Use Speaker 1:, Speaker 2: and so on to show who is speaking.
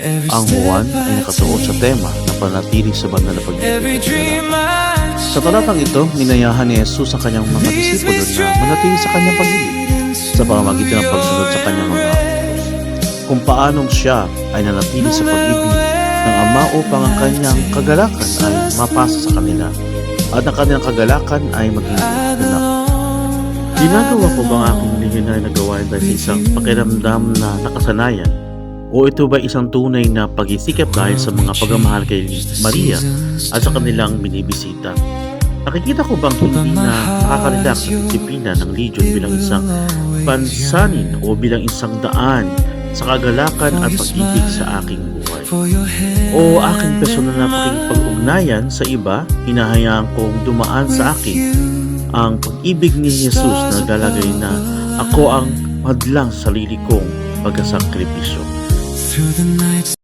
Speaker 1: Ang Juan ay nakatuon sa tema na panatili sa banal na pag-ibig. Sa talatang ito, ninayahan ni Jesus sa kanyang mga disipulo na manatili sa kanyang pag-ibig sa pamamagitan ng pagsunod sa kanyang mga utos. Kung paanong siya ay nanatili sa pag-ibig ng Ama upang ang kanyang kagalakan ay mapasa sa kanila at ang kanilang kagalakan ay maging ganap. Ginagawa ko ba ang aking lihinay na gawain dahil sa isang pakiramdam na nakasanayan? O ito ba isang tunay na pag-isikap dahil sa mga pagmamahal kay Maria at sa kanilang binibisita? Nakikita ko bang hindi na nakaka-relax sa disiplina ng Legion bilang isang pansanin o bilang isang daan sa kagalakan at pag-ibig sa aking buhay? O aking personal na pakikipag-ugnayan sa iba, hinahayaan kong dumaan sa akin ang pag-ibig ni Jesus na naglalagay na ako ang madlang sarili kong pagkasakripisyo.
Speaker 2: Through the nights